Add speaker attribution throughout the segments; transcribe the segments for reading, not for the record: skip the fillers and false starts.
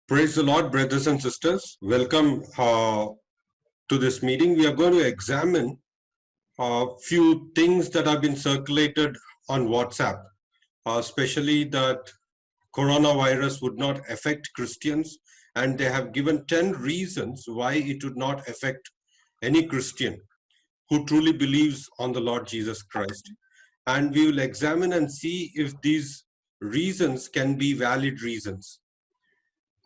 Speaker 1: Praise the Lord, brothers and sisters. Welcome to this meeting. We are going to examine a few things that have been circulated on WhatsApp, especially that coronavirus would not affect Christians, and they have given 10 reasons why it would not affect any Christian who truly believes on the Lord Jesus Christ. And we will examine and see if these reasons can be valid reasons.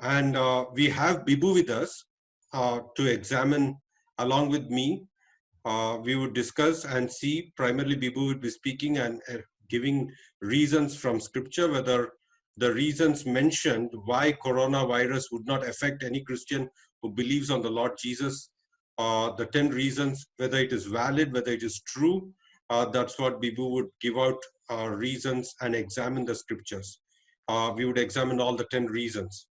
Speaker 1: And we have Bibu with us to examine along with me. We would discuss and see. Primarily, Bibu would be speaking and giving reasons from scripture, whether the reasons mentioned why coronavirus would not affect any Christian who believes on the Lord Jesus, the 10 reasons, whether it is valid, whether it is true. That's what Bibu would give out reasons and examine the scriptures. We would examine all the 10 reasons.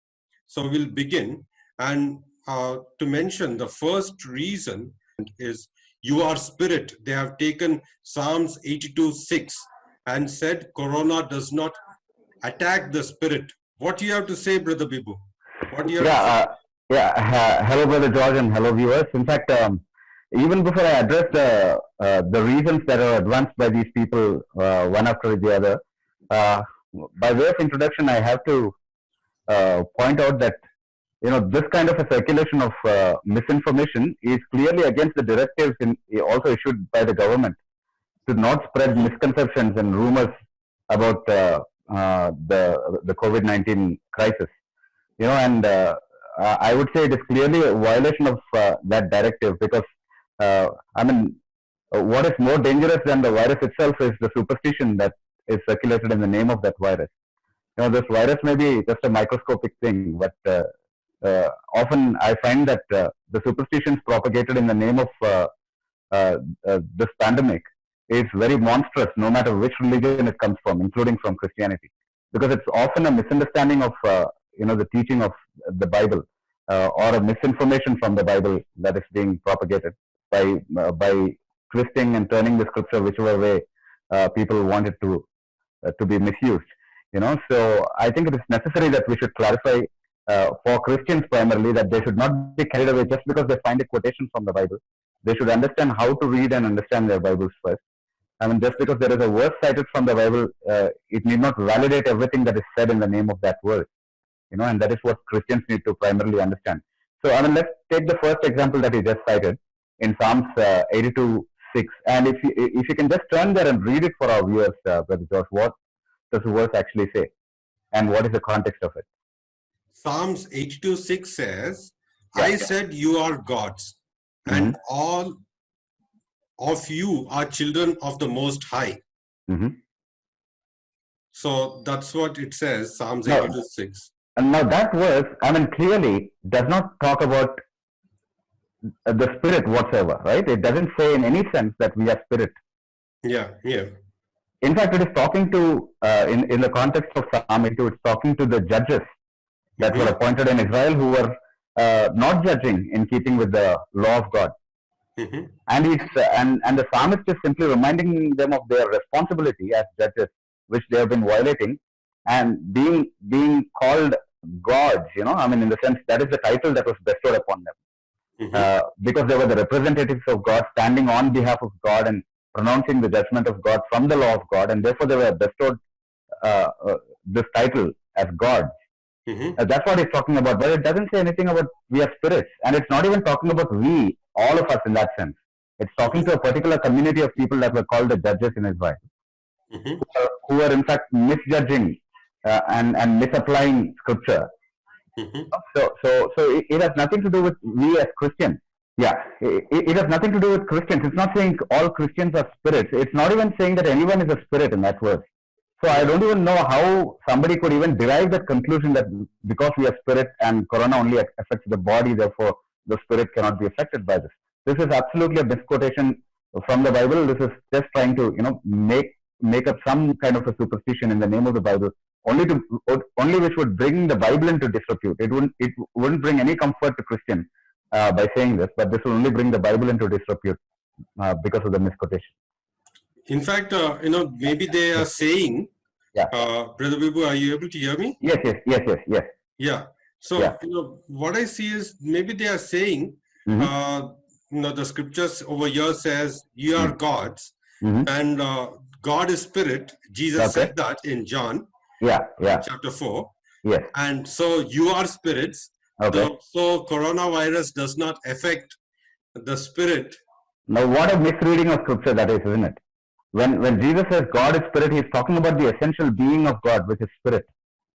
Speaker 1: So we'll begin, and to mention the first reason is you are spirit. They have taken Psalms 82:6 and said Corona does not attack the spirit. What do you have to say, Brother Bibu? What do you have to
Speaker 2: say? Hello, Brother George, and hello, viewers. In fact, even before I address the reasons that are advanced by these people, one after the other, by way of introduction, I have to point out that this kind of a circulation of misinformation is clearly against the directives also issued by the government to not spread misconceptions and rumors about the COVID-19 crisis. And I would say it is clearly a violation of that directive, because what is more dangerous than the virus itself is the superstition that is circulated in the name of that virus. This virus may be just a microscopic thing, but often I find that the superstitions propagated in the name of this pandemic is very monstrous, no matter which religion it comes from, including from Christianity, because it's often a misunderstanding of the teaching of the Bible, or a misinformation from the Bible that is being propagated by twisting and turning the scripture whichever way people want it to be misused. So I think it is necessary that we should clarify for Christians primarily that they should not be carried away just because they find a quotation from the Bible. They should understand how to read and understand their Bibles first. Just because there is a verse cited from the Bible, it need not validate everything that is said in the name of that verse. And that is what Christians need to primarily understand. So let's take the first example that you just cited in Psalms 82:6, and if you can just turn there and read it for our viewers, Brother George, what does the verse actually say, and what is the context of it?
Speaker 1: Psalms 82:6 says, I said you are gods, and all of you are children of the Most High. So that's what it says, Psalms 82:6.
Speaker 2: And now that verse, clearly does not talk about the spirit whatsoever, right? It doesn't say in any sense that we are spirit.
Speaker 1: Yeah.
Speaker 2: In fact, it is talking to, in the context of Psalm 82, it's talking to the judges that were appointed in Israel who were not judging in keeping with the law of God. And the psalmist is simply reminding them of their responsibility as judges, which they have been violating, and being called gods, in the sense that is the title that was bestowed upon them. Because they were the representatives of God, standing on behalf of God and pronouncing the judgment of God from the law of God, and therefore they were bestowed this title as gods. That's what it's talking about, but it doesn't say anything about we are spirits, and it's not even talking about we, all of us in that sense. It's talking to a particular community of people that were called the judges in Israel, who were in fact misjudging and misapplying scripture. So it has nothing to do with we as Christians. It has nothing to do with Christians. It's not saying all Christians are spirits. It's not even saying that anyone is a spirit in that verse. So I don't even know how somebody could even derive that conclusion that because we are spirit and corona only affects the body, therefore the spirit cannot be affected by this. This is absolutely a misquotation from the Bible. This is just trying to make up some kind of a superstition in the name of the Bible, only which would bring the Bible into disrepute. It wouldn't bring any comfort to Christians by saying this, but this will only bring the Bible into disrepute because of the misquotation.
Speaker 1: In fact, maybe they are saying, Brother Bibu, are you able to hear me?
Speaker 2: Yes.
Speaker 1: Yeah. So,
Speaker 2: Yeah.
Speaker 1: what I see is maybe they are saying,
Speaker 2: Mhm.
Speaker 1: the scriptures over here says you are gods
Speaker 2: Mhm.
Speaker 1: and God is spirit. Jesus
Speaker 2: Okay.
Speaker 1: said that in John
Speaker 2: Yeah. Yeah.
Speaker 1: chapter 4.
Speaker 2: Yes.
Speaker 1: And so you are spirits.
Speaker 2: Okay.
Speaker 1: So coronavirus does not affect the spirit.
Speaker 2: Now, what a misreading of scripture that is, isn't it? When Jesus says God is spirit, he's talking about the essential being of God, which is spirit,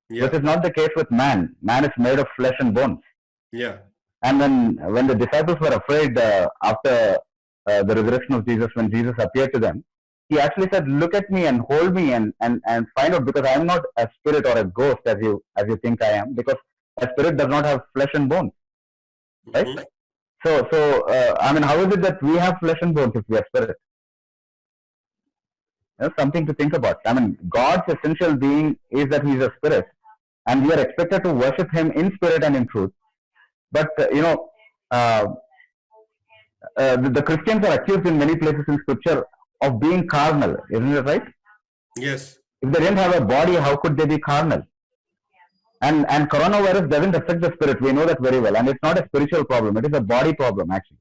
Speaker 1: Yeah.
Speaker 2: which is not the case with man. Man is made of flesh and bones.
Speaker 1: Yeah.
Speaker 2: And when the disciples were afraid after the resurrection of Jesus, when Jesus appeared to them, he actually said, "Look at me and hold me and find out, because I am not a spirit or a ghost as you think I am, because a spirit does not have flesh and bones, right?"
Speaker 1: Mhm.
Speaker 2: So I mean, how is it that we have flesh and bones if we are spirit? Something to think about. I mean, God's essential being is that He is a spirit, and we are expected to worship Him in spirit and in truth. But uh, the Christians are accused in many places in Scripture of being carnal, isn't it right?
Speaker 1: Yes.
Speaker 2: If they didn't have a body, how could they be carnal? And coronavirus doesn't affect the spirit. We know that very well, and it's not a spiritual problem. It is a body problem, actually.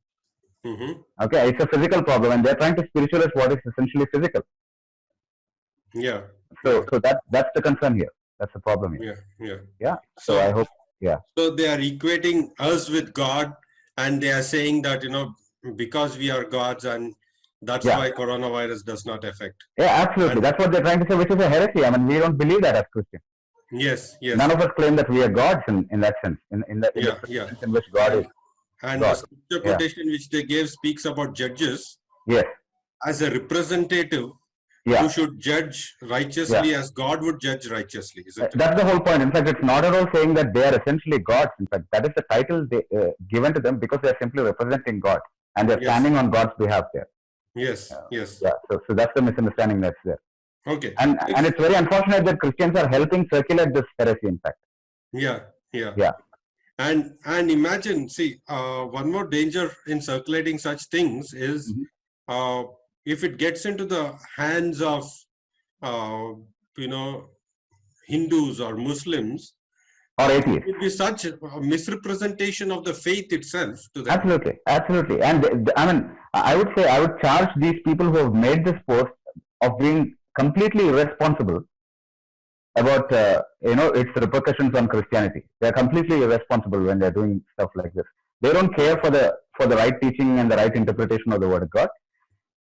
Speaker 1: Mm-hmm.
Speaker 2: Okay, it's a physical problem, and they're trying to spiritualize what is essentially physical.
Speaker 1: Yeah.
Speaker 2: So that's the concern here. That's the problem here.
Speaker 1: Yeah.
Speaker 2: Yeah. So
Speaker 1: So
Speaker 2: I hope. Yeah.
Speaker 1: So they are equating us with God, and they are saying that because we are gods, and that's
Speaker 2: Yeah.
Speaker 1: why coronavirus does not affect.
Speaker 2: Yeah, absolutely.
Speaker 1: And-
Speaker 2: That's what they're trying to say, which is a heresy. I mean, we don't believe that as Christians.
Speaker 1: Yes. Yes.
Speaker 2: None of us claim that we are gods in that sense, in the
Speaker 1: Yeah.
Speaker 2: sense in which God is.
Speaker 1: And
Speaker 2: God.
Speaker 1: the scripture quotation which they gave speaks about judges
Speaker 2: Yes.
Speaker 1: as a representative
Speaker 2: Yeah.
Speaker 1: who should judge righteously as God would judge righteously. Isn't it?
Speaker 2: That's the whole point. In fact, it's not at all saying that they are essentially gods. In fact, that is the title given to them because they are simply representing God and they're
Speaker 1: Yes.
Speaker 2: standing on God's behalf there.
Speaker 1: Yes. Yes.
Speaker 2: Yeah. So that's the misunderstanding that's there.
Speaker 1: Okay.
Speaker 2: And it's very unfortunate that Christians are helping circulate this heresy. In fact.
Speaker 1: Yeah.
Speaker 2: Yeah.
Speaker 1: And imagine, see, one more danger in circulating such things is if it gets into the hands of Hindus or Muslims,
Speaker 2: or
Speaker 1: it
Speaker 2: atheists.
Speaker 1: would be such a misrepresentation of the faith itself to them.
Speaker 2: Absolutely. And I mean, I would say I would charge these people who have made this post of being completely irresponsible about its repercussions on Christianity. They are completely irresponsible when they are doing stuff like this. They don't care for the right teaching and the right interpretation of the Word of God,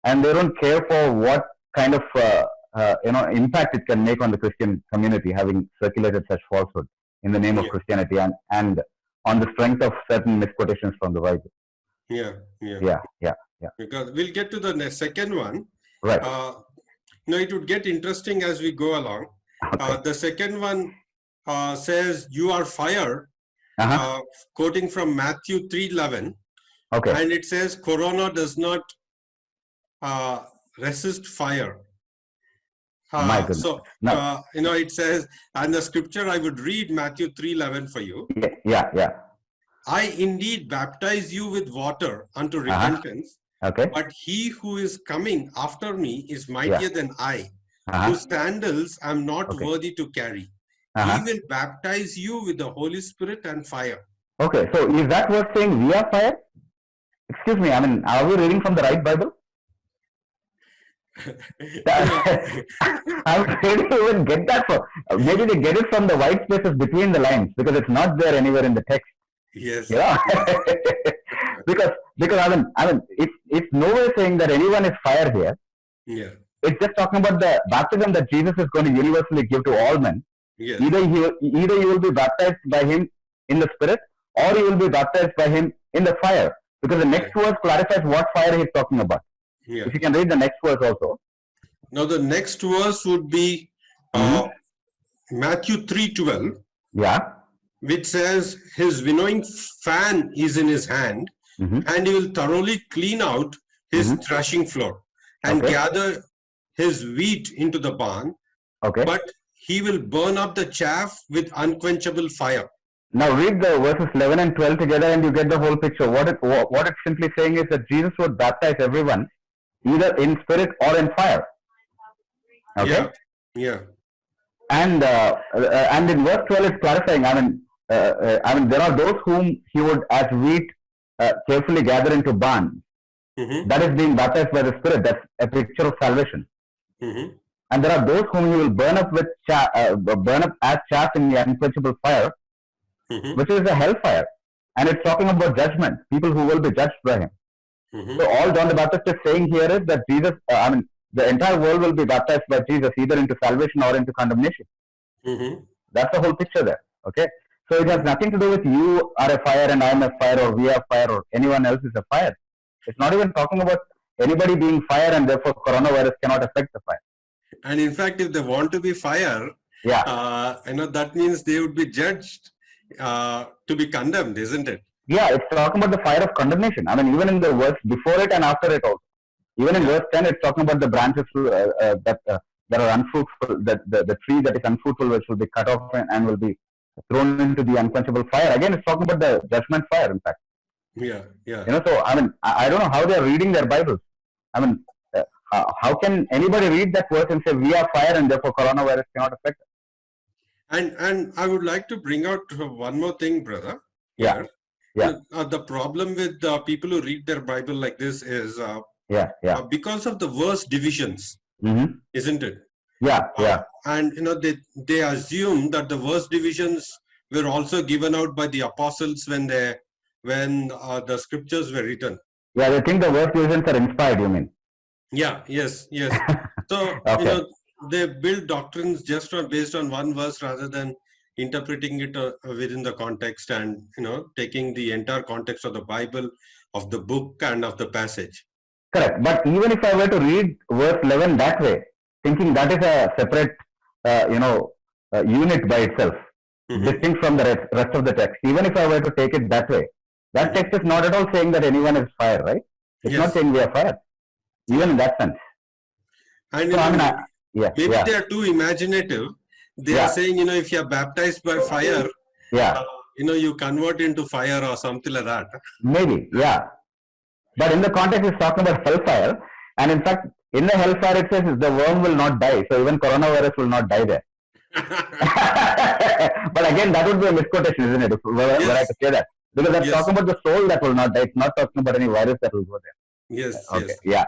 Speaker 2: and they don't care for what kind of impact it can make on the Christian community, having circulated such falsehood in the name of Christianity and on the strength of certain misquotations from the Bible.
Speaker 1: Yeah. Because we'll get to the second one.
Speaker 2: Right.
Speaker 1: It would get interesting as we go along.
Speaker 2: Okay.
Speaker 1: The second one says, "You are fired," quoting from Matthew 3:11.
Speaker 2: Okay.
Speaker 1: And it says, "Corona does not resist fire."
Speaker 2: My goodness.
Speaker 1: So, it says, and the scripture I would read Matthew 3:11 for you.
Speaker 2: Yeah.
Speaker 1: "I indeed baptize you with water unto repentance,
Speaker 2: Okay.
Speaker 1: but he who is coming after me is mightier than I, whose sandals I am not worthy to carry. He will baptize you with the Holy Spirit and fire."
Speaker 2: Okay, so is that verse saying we are fire? Excuse me, I mean, are we reading from the right Bible? How did you even get that from? Maybe they get it from the white spaces between the lines because it's not there anywhere in the text.
Speaker 1: Yes.
Speaker 2: Yeah. because I mean, it's nowhere saying that anyone is fire here.
Speaker 1: Yeah.
Speaker 2: It's just talking about the baptism that Jesus is going to universally give to all men.
Speaker 1: Yes.
Speaker 2: Either you will be baptized by him in the Spirit, or you will be baptized by him in the fire. Because the next verse clarifies what fire he's talking about.
Speaker 1: Yeah.
Speaker 2: If you can read the next verse also.
Speaker 1: Now the next verse would be Matthew 3:12.
Speaker 2: Yeah.
Speaker 1: Which says, "His winnowing fan is in his hand, and he will thoroughly clean out his threshing floor and gather his wheat into the barn, but he will burn up the chaff with unquenchable fire."
Speaker 2: Now read the verses 11 and 12 together and you get the whole picture. What it's simply saying is that Jesus would baptize everyone either in spirit or in fire. Okay?
Speaker 1: Yeah.
Speaker 2: And in verse 12 it's clarifying, I mean, I mean, there are those whom he would, as wheat, carefully gather into barns.
Speaker 1: Mhm.
Speaker 2: That is being baptized by the Spirit. That's a picture of salvation.
Speaker 1: Mhm.
Speaker 2: And there are those whom he will burn up burn up as chaff in the unquenchable fire,
Speaker 1: Mhm.
Speaker 2: which is a hellfire. And it's talking about judgment, people who will be judged by him.
Speaker 1: Mhm.
Speaker 2: So all John the Baptist is saying here is that Jesus, the entire world will be baptized by Jesus either into salvation or into condemnation.
Speaker 1: Mhm.
Speaker 2: That's the whole picture there. Okay. So it has nothing to do with you are a fire and I am a fire, or we are fire, or anyone else is a fire. It's not even talking about anybody being fire and therefore coronavirus cannot affect the fire.
Speaker 1: And in fact, if they want to be fire,
Speaker 2: Yeah.
Speaker 1: that means they would be judged to be condemned, isn't it?
Speaker 2: Yeah, it's talking about the fire of condemnation. I mean, even in the verse before it and after it also. Even in verse 10, it's talking about the branches that are unfruitful, that the tree that is unfruitful, which will be cut off and will be thrown into the unquenchable fire. Again, it's talking about the judgment fire, in fact.
Speaker 1: Yeah, yeah.
Speaker 2: So I mean, I don't know how they are reading their Bibles. I mean, how can anybody read that verse and say we are fire and therefore coronavirus cannot affect us?
Speaker 1: And I would like to bring out one more thing, brother.
Speaker 2: Yeah.
Speaker 1: Here.
Speaker 2: Yeah.
Speaker 1: The problem with people who read their Bible like this is because of the verse divisions, isn't it?
Speaker 2: Yeah, yeah.
Speaker 1: And they assume that the verse divisions were also given out by the apostles when the scriptures were written.
Speaker 2: Yeah, they think the verse divisions are inspired, you mean?
Speaker 1: Yeah, yes. So,
Speaker 2: okay.
Speaker 1: They build doctrines just based on one verse rather than interpreting it within the context and, taking the entire context of the Bible, of the book and of the passage.
Speaker 2: Correct. But even if I were to read verse 11 that way, thinking that is a separate, unit by itself, distinct from the rest of the text, even if I were to take it that way, that text is not at all saying that anyone is fire, right? It's not saying we are fire, even in that sense.
Speaker 1: And
Speaker 2: so,
Speaker 1: maybe they are too imaginative. They are saying, if you are baptized by fire, you convert into fire or something like that.
Speaker 2: Maybe, yeah. But in the context, it's talking about hellfire. And in fact, in the hellfire, it says the worm will not die. So even coronavirus will not die there. But again, that would be a misquotation, isn't it? Were I to say that. Because that's talking about the soul that will not die. It's not talking about any virus that will go there.
Speaker 1: Yes.
Speaker 2: Okay. Yeah.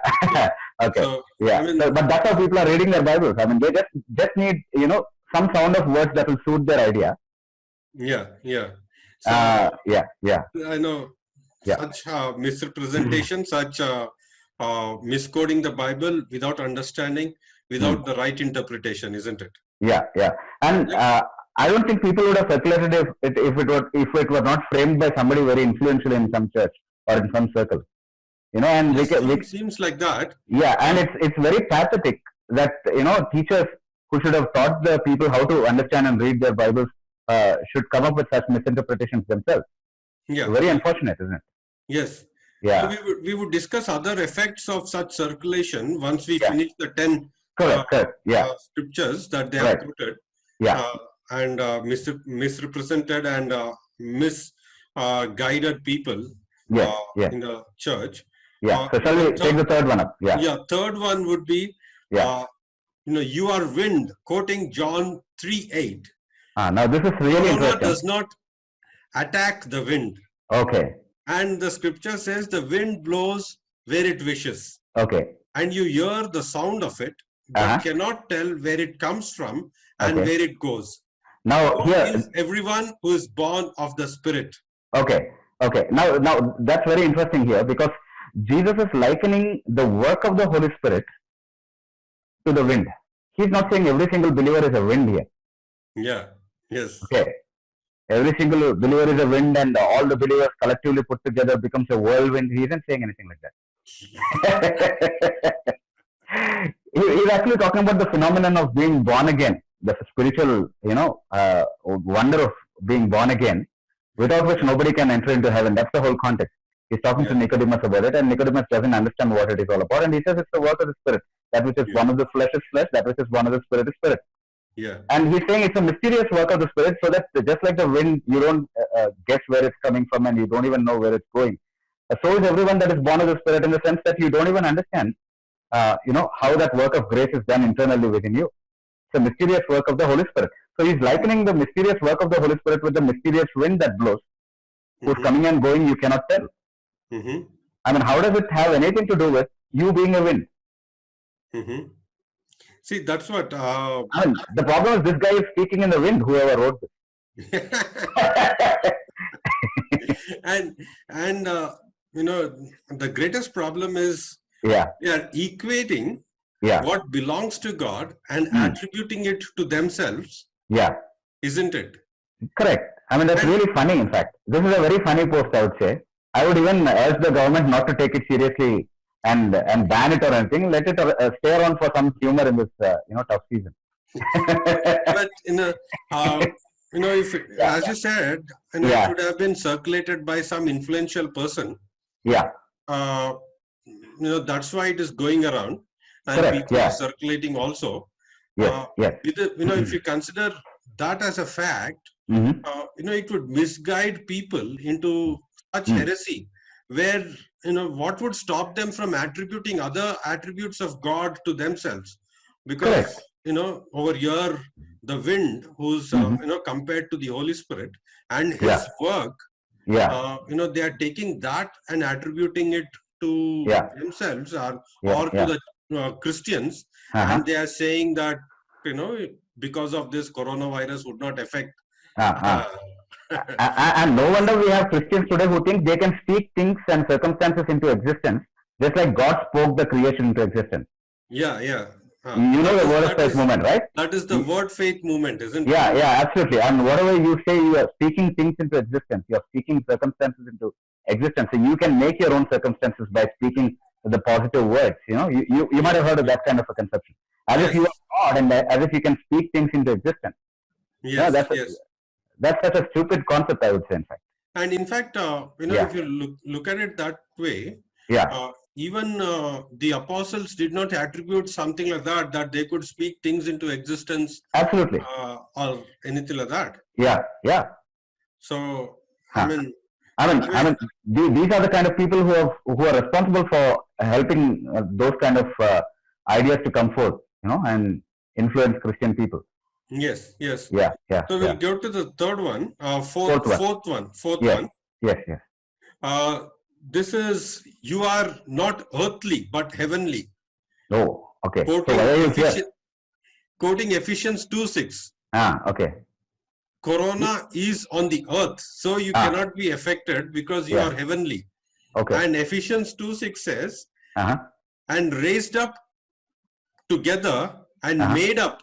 Speaker 2: Okay.
Speaker 1: So,
Speaker 2: but that's how people are reading their Bibles. I mean, they just need, some sound of words that will suit their idea.
Speaker 1: Yeah.
Speaker 2: So,
Speaker 1: I know such misrepresentation, such misquoting the Bible without understanding, without the right interpretation, isn't it?
Speaker 2: Yeah. And I don't think people would have circulated if it were not framed by somebody very influential in some church or in some circle. And
Speaker 1: it seems like that.
Speaker 2: Yeah, and it's very pathetic that teachers who should have taught the people how to understand and read their Bibles should come up with such misinterpretations themselves.
Speaker 1: Yeah,
Speaker 2: very unfortunate, isn't it?
Speaker 1: Yes.
Speaker 2: Yeah.
Speaker 1: So we would discuss other effects of such circulation once we finish the 10 scriptures that they have quoted.
Speaker 2: Yeah.
Speaker 1: And misrepresented and misguided people in the church.
Speaker 2: Yeah. So shall we take the third one up? Yeah.
Speaker 1: Yeah. Third one would be, you are wind, quoting John 3:8.
Speaker 2: Now this is really interesting.
Speaker 1: Does not attack the wind.
Speaker 2: Okay.
Speaker 1: And the scripture says the wind blows where it wishes.
Speaker 2: Okay.
Speaker 1: And you hear the sound of it, but cannot tell where it comes from and where it goes.
Speaker 2: Now here
Speaker 1: is everyone who is born of the Spirit.
Speaker 2: Okay. Now that's very interesting here, because Jesus is likening the work of the Holy Spirit to the wind. He's not saying every single believer is a wind here.
Speaker 1: Yeah. Yes.
Speaker 2: Okay. Every single believer is a wind and all the believers collectively put together becomes a whirlwind. He isn't saying anything like that. He's actually talking about the phenomenon of being born again, the spiritual, wonder of being born again, without which nobody can enter into heaven. That's the whole context. He's talking to Nicodemus about it, and Nicodemus doesn't understand what it is all about. And he says it's the work of the Spirit. That which is one of the flesh is flesh, that which is one of the Spirit is spirit.
Speaker 1: Yeah.
Speaker 2: And he's saying it's a mysterious work of the Spirit, so that just like the wind, you don't guess where it's coming from and you don't even know where it's going. So is everyone that is born of the Spirit, in the sense that you don't even understand, how that work of grace is done internally within you. It's a mysterious work of the Holy Spirit. So he's likening the mysterious work of the Holy Spirit with the mysterious wind that blows, who's coming and going, you cannot tell. I mean, how does it have anything to do with you being a wind?
Speaker 1: See, that's what.
Speaker 2: I mean, the problem is this guy is speaking in the wind, whoever wrote this.
Speaker 1: and the greatest problem is they are equating what belongs to God and attributing it to themselves. Isn't it?
Speaker 2: Correct. I mean, that's really funny, in fact. This is a very funny post, I would say. I would even urge the government not to take it seriously and ban it or anything. Let it stay around for some humor in this, tough season.
Speaker 1: But, if, as you said, it would have been circulated by some influential person. That's why it is going around. And
Speaker 2: Correct.
Speaker 1: People are circulating also. If you consider that as a fact, it would misguide people into such heresy, where what would stop them from attributing other attributes of God to themselves? Because over here the wind, who's compared to the Holy Spirit and his work, they are taking that and attributing it to themselves or to the Christians, and they are saying that because of this, coronavirus would not affect.
Speaker 2: And no wonder we have Christians today who think they can speak things and circumstances into existence, just like God spoke the creation into existence. The word of faith movement, right?
Speaker 1: That is the word faith movement, isn't it?
Speaker 2: Absolutely. And whatever you say, you are speaking things into existence. You are speaking circumstances into existence. So you can make your own circumstances by speaking the positive words. You might have heard of that kind of a conception. As if you are God and as if you can speak things into existence. That's such a stupid concept, I would say, in fact.
Speaker 1: And in fact, if you look at it that way, even the apostles did not attribute something like that they could speak things into existence.
Speaker 2: Absolutely.
Speaker 1: Or anything like that. So, I mean,
Speaker 2: these are the kind of people who are responsible for helping those kind of ideas to come forth, and influence Christian people.
Speaker 1: Yes.
Speaker 2: So
Speaker 1: we'll go to the third one, fourth one.
Speaker 2: Yes.
Speaker 1: This is, you are not earthly but heavenly.
Speaker 2: Oh, okay.
Speaker 1: Quoting Ephesians 2:6.
Speaker 2: Okay.
Speaker 1: Corona is on the earth, so you cannot be affected because you are heavenly.
Speaker 2: Okay.
Speaker 1: And Ephesians 2:6 says, and raised up together and made up,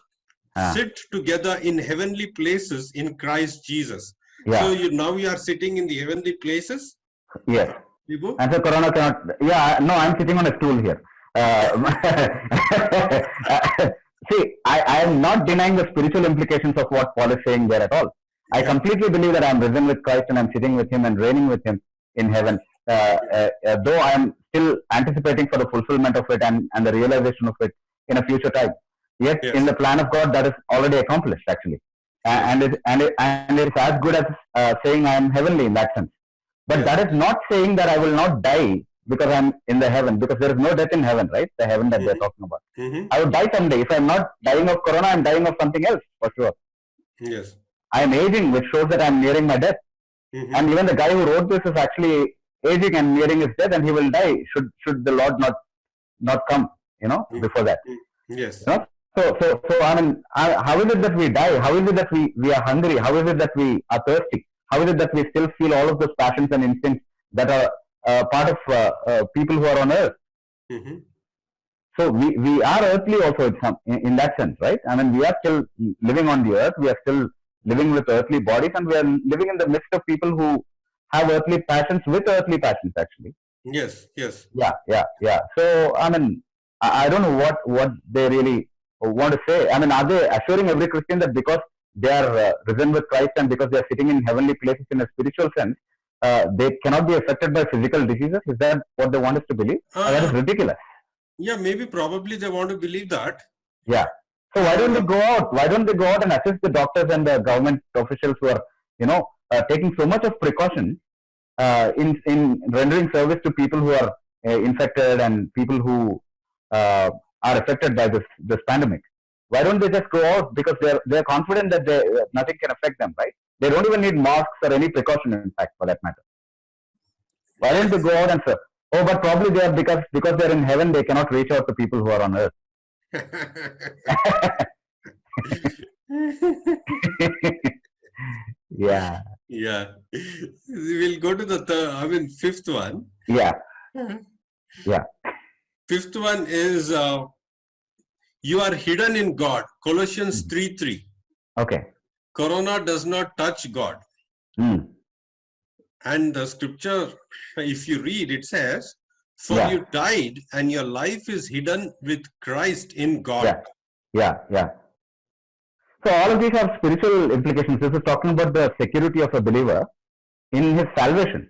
Speaker 1: sit together in heavenly places in Christ Jesus. So now you are sitting in the heavenly places?
Speaker 2: Yes. And so Corona cannot, no, I'm sitting on a stool here. See, I am not denying the spiritual implications of what Paul is saying there at all. I completely believe that I am risen with Christ and I'm sitting with him and reigning with him in heaven. Though I am still anticipating for the fulfillment of it and the realization of it in a future time. Yet in the plan of God, that is already accomplished, actually. And it's as good as saying I am heavenly in that sense. But that is not saying that I will not die because I'm in the heaven, because there is no death in heaven, right? The heaven that they're talking about. I will die someday. If I'm not dying of Corona, I'm dying of something else, for sure.
Speaker 1: Yes.
Speaker 2: I'm aging, which shows that I'm nearing my death. And even the guy who wrote this is actually aging and nearing his death, and he will die should the Lord not come, before that.
Speaker 1: Yes.
Speaker 2: So I mean, how is it that we die? How is it that we are hungry? How is it that we are thirsty? How is it that we still feel all of those passions and instincts that are part of people who are on earth? So we are earthly also in that sense, right? I mean, we are still living on the earth. We are still living with earthly bodies, and we are living in the midst of people who have earthly passions with earthly passions, actually.
Speaker 1: Yes.
Speaker 2: Yeah. So, I mean, I don't know what they really want to say. I mean, are they assuring every Christian that because they are risen with Christ and because they are sitting in heavenly places in a spiritual sense, they cannot be affected by physical diseases? Is that what they want us to believe? That is ridiculous.
Speaker 1: Yeah, probably they want to believe that.
Speaker 2: Yeah. So why don't they go out? Why don't they go out and assist the doctors and the government officials who are, taking so much of precaution in rendering service to people who are infected and people who are affected by this pandemic? Why don't they just go out? Because they're confident that nothing can affect them, right? They don't even need masks or any precaution, in fact, for that matter. Why don't they go out and say, oh, but probably they are because they're in heaven, they cannot reach out to people who are on earth. Yeah.
Speaker 1: Yeah. We'll go to the fifth one.
Speaker 2: Yeah. Yeah.
Speaker 1: Fifth one is you are hidden in God. Colossians 3:3.
Speaker 2: Okay.
Speaker 1: Corona does not touch God.
Speaker 2: Mm.
Speaker 1: And the scripture, if you read, it says, for
Speaker 2: Yeah.
Speaker 1: you died and your life is hidden with Christ in God.
Speaker 2: Yeah. Yeah. Yeah. So all of these have spiritual implications. This is talking about the security of a believer in his salvation.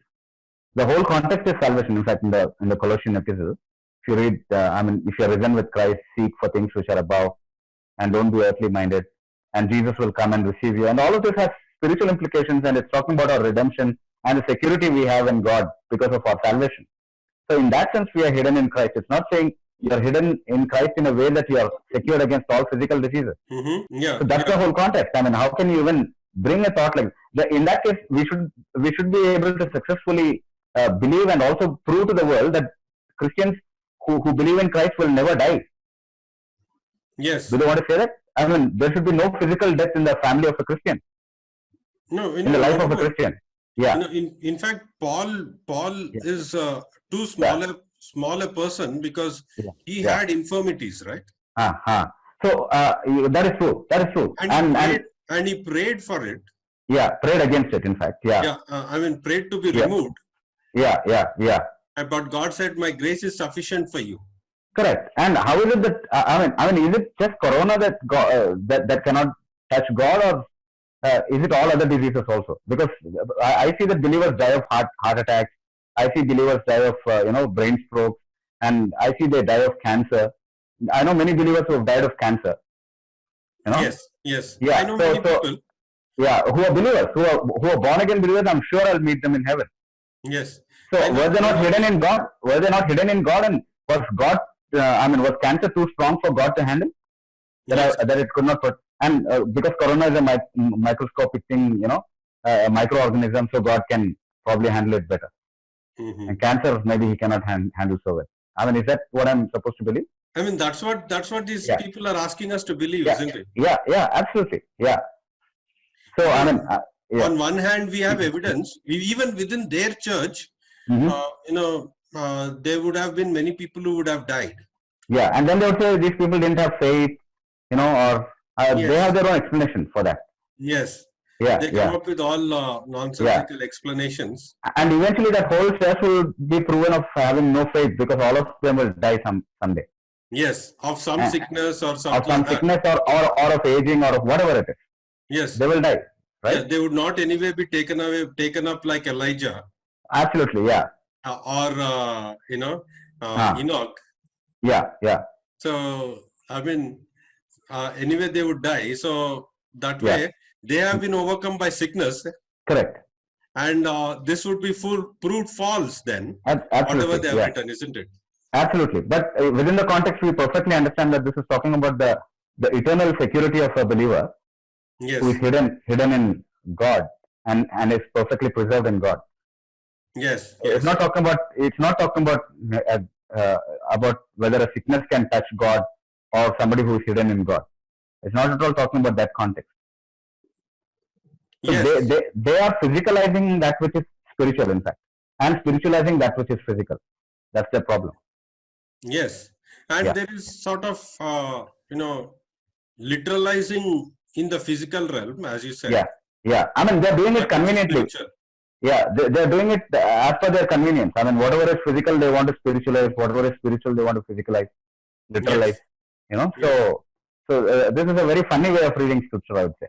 Speaker 2: The whole context is salvation. In fact, in the Colossian epistle, if you read, if you are risen with Christ, seek for things which are above, and don't be earthly minded, and Jesus will come and receive you. And all of this has spiritual implications, and it's talking about our redemption and the security we have in God because of our salvation. So in that sense, we are hidden in Christ. It's not saying you are hidden in Christ in a way that you are secured against all physical diseases.
Speaker 1: Mm-hmm. Yeah.
Speaker 2: So that's the whole context. How can you even bring a thought like that? In that case, we should be able to successfully believe and also prove to the world that Christians who believe in Christ will never die.
Speaker 1: Yes.
Speaker 2: Do they want to say that? There should be no physical death in the family of a Christian.
Speaker 1: No,
Speaker 2: in the life of a Christian. Yeah.
Speaker 1: In fact, Paul is too smaller person because he had infirmities, right?
Speaker 2: So that is true. That is true.
Speaker 1: And he prayed for it.
Speaker 2: Yeah, prayed against it. In fact, yeah.
Speaker 1: Prayed to be removed.
Speaker 2: Yeah.
Speaker 1: But God said, "My grace is sufficient for you."
Speaker 2: Correct. And how is it that is it just corona that that cannot touch God, or is it all other diseases also? Because I see that believers die of heart attacks. I see believers die of brain strokes, and I see they die of cancer. I know many believers who have died of cancer.
Speaker 1: Yes.
Speaker 2: Yeah.
Speaker 1: I know many people.
Speaker 2: Yeah, who are believers, who are born again believers. I'm sure I'll meet them in heaven.
Speaker 1: Yes.
Speaker 2: So were they not hidden in God? Were they not hidden in God? And was God? Was cancer too strong for God to handle? That it could not put. And because corona is a microscopic thing, a microorganism, so God can probably handle it better.
Speaker 1: Mm-hmm.
Speaker 2: And cancer, maybe he cannot handle so well. Is that what I'm supposed to believe?
Speaker 1: That's what these people are asking us to believe, isn't it?
Speaker 2: Yeah, absolutely. Yeah. So
Speaker 1: on one hand, we have evidence. Even within their church, there would have been many people who would have died.
Speaker 2: Yeah, and then they would say these people didn't have faith, or they have their own explanation for that.
Speaker 1: Yes.
Speaker 2: Yeah.
Speaker 1: They come up with all nonsensical explanations.
Speaker 2: And eventually that whole church will be proven of having no faith because all of them will die someday.
Speaker 1: Yes, of some sickness or something.
Speaker 2: Of some sickness or of aging or of whatever it is.
Speaker 1: Yes.
Speaker 2: They will die. Right?
Speaker 1: Yes, they would not anyway be taken up like Elijah.
Speaker 2: Absolutely, yeah.
Speaker 1: Or Enoch.
Speaker 2: Yeah.
Speaker 1: So anyway they would die. So that way they have been overcome by sickness.
Speaker 2: Correct.
Speaker 1: And this would be proved false then.
Speaker 2: Absolutely,
Speaker 1: whatever they have written, isn't it?
Speaker 2: Absolutely. But within the context, we perfectly understand that this is talking about the eternal security of a believer.
Speaker 1: Yes.
Speaker 2: Who is hidden in God and is perfectly preserved in God.
Speaker 1: Yes.
Speaker 2: It's not talking about about whether a sickness can touch God or somebody who is hidden in God. It's not at all talking about that context. So
Speaker 1: yes.
Speaker 2: they are physicalizing that which is spiritual, in fact, and spiritualizing that which is physical. That's the problem.
Speaker 1: Yes, and there is sort of literalizing in the physical realm, as you said.
Speaker 2: Yeah. They're doing it conveniently. Yeah, they're doing it as per their convenience. Whatever is physical, they want to spiritualize. Whatever is spiritual, they want to physicalize, literalize.
Speaker 1: Yes.
Speaker 2: So this is a very funny way of reading scripture, I would say.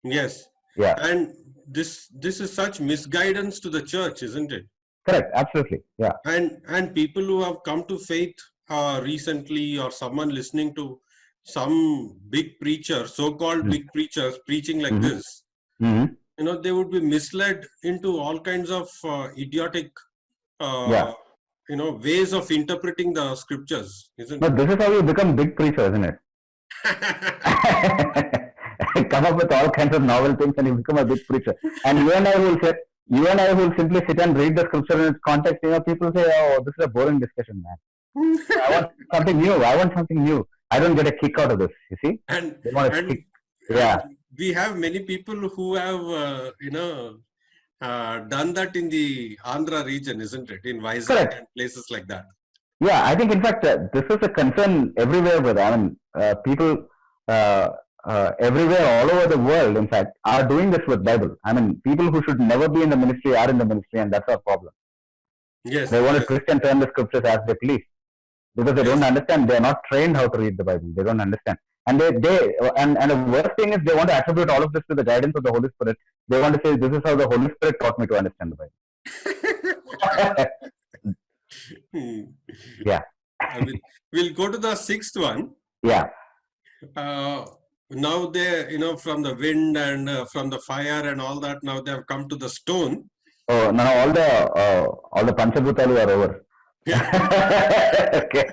Speaker 1: Yes.
Speaker 2: Yeah.
Speaker 1: And this is such misguidance to the church, isn't it?
Speaker 2: Correct. Absolutely. Yeah.
Speaker 1: And people who have come to faith recently, or someone listening to some big preacher, so-called big preachers preaching like this, they would be misled into all kinds of idiotic, ways of interpreting the scriptures, isn't it?
Speaker 2: But this is how you become big preacher, isn't it? Come up with all kinds of novel things and you become a big preacher. And you and I will simply sit and read the scripture in its context. People say, "Oh, this is a boring discussion, man. I want something new. I want something new. I don't get a kick out of this." You see?
Speaker 1: And
Speaker 2: They want a
Speaker 1: and
Speaker 2: kick. Yeah.
Speaker 1: we have many people who have done that in the Andhra region, isn't it? In Vizag
Speaker 2: Correct.
Speaker 1: and places like that.
Speaker 2: Yeah, I think in fact this is a concern everywhere. With I mean, people everywhere, all over the world, in fact, are doing this with Bible. I mean, people who should never be in the ministry are in the ministry, and that's our problem.
Speaker 1: Yes.
Speaker 2: They want to
Speaker 1: yes.
Speaker 2: twist and turn the scriptures as they please because they don't
Speaker 1: Yes.
Speaker 2: understand. They are not trained how to read the Bible. They don't understand, and and the worst thing is they want to attribute all of this to the guidance of the Holy Spirit. They want to say this is how the Holy Spirit taught me to understand the Bible.
Speaker 1: Hmm.
Speaker 2: Yeah.
Speaker 1: I mean, we'll go to the sixth one.
Speaker 2: Yeah.
Speaker 1: Now they, from the wind and from the fire and all that, now they have come to the stone.
Speaker 2: Oh, now all the Panchabhutalu are over. Okay.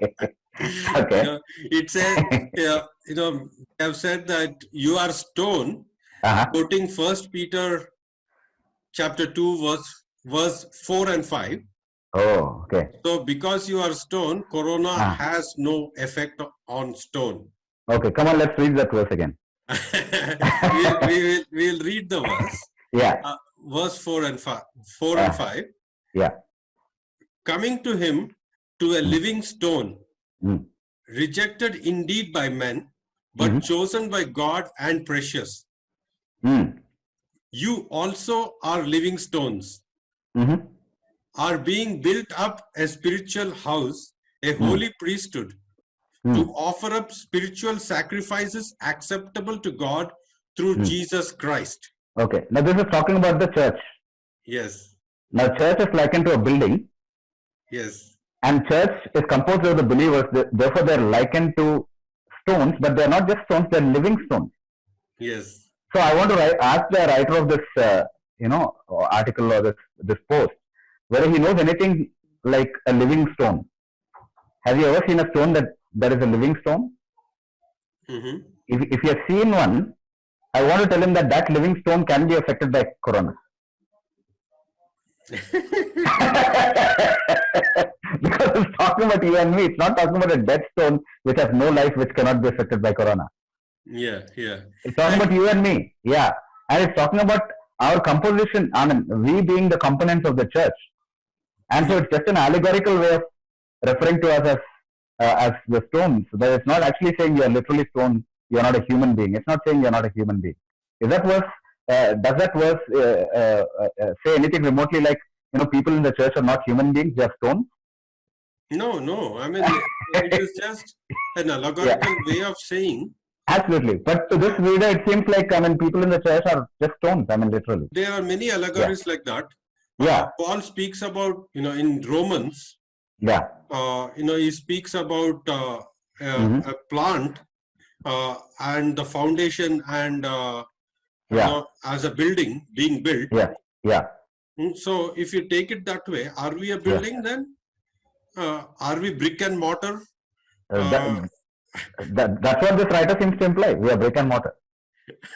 Speaker 2: Okay.
Speaker 1: It says, they have said that you are stone, quoting First Peter chapter 2, verse 4 and 5.
Speaker 2: Oh, okay.
Speaker 1: So because you are stone, Corona has no effect on stone.
Speaker 2: Okay, come on, let's read that verse again.
Speaker 1: we'll read the verse.
Speaker 2: Yeah.
Speaker 1: Verse 4 and 5.
Speaker 2: Yeah.
Speaker 1: Coming to him, to a living stone, rejected indeed by men, but chosen by God and precious. You also are living stones, are being built up a spiritual house, a holy priesthood, to offer up spiritual sacrifices acceptable to God through Jesus Christ.
Speaker 2: Okay, now this is talking about the church.
Speaker 1: Yes.
Speaker 2: Now church is likened to a building.
Speaker 1: Yes.
Speaker 2: And church is composed of the believers, therefore they're likened to stones, but they're not just stones, they're living stones.
Speaker 1: Yes.
Speaker 2: So I want to ask the writer of this, article or this post, whether he knows anything like a living stone. Have you ever seen a stone that is a living stone? If you have seen one, I want to tell him that living stone can be affected by corona. Because it's talking about you and me. It's not talking about a dead stone which has no life, which cannot be affected by corona.
Speaker 1: Yeah.
Speaker 2: It's talking about you and me. Yeah. And it's talking about our composition. I mean, we being the components of the church. And so it's just an allegorical way of referring to us as the stones. But it's not actually saying you are literally stone. You're not a human being. It's not saying you're not a human being. Is that verse? Does that verse say anything remotely like, people in the church are not human beings, they are stones?
Speaker 1: No. I mean, it is just an allegorical way of saying.
Speaker 2: Absolutely. But to this reader, it seems like, people in the church are just stones. Literally.
Speaker 1: There are many allegories like that.
Speaker 2: Yeah.
Speaker 1: Paul speaks about, in Romans.
Speaker 2: Yeah.
Speaker 1: He speaks about a plant and the foundation and as a building being built.
Speaker 2: Yeah.
Speaker 1: So if you take it that way, are we a building then? Are we brick and mortar?
Speaker 2: That's what this writer seems to imply. We are brick and mortar.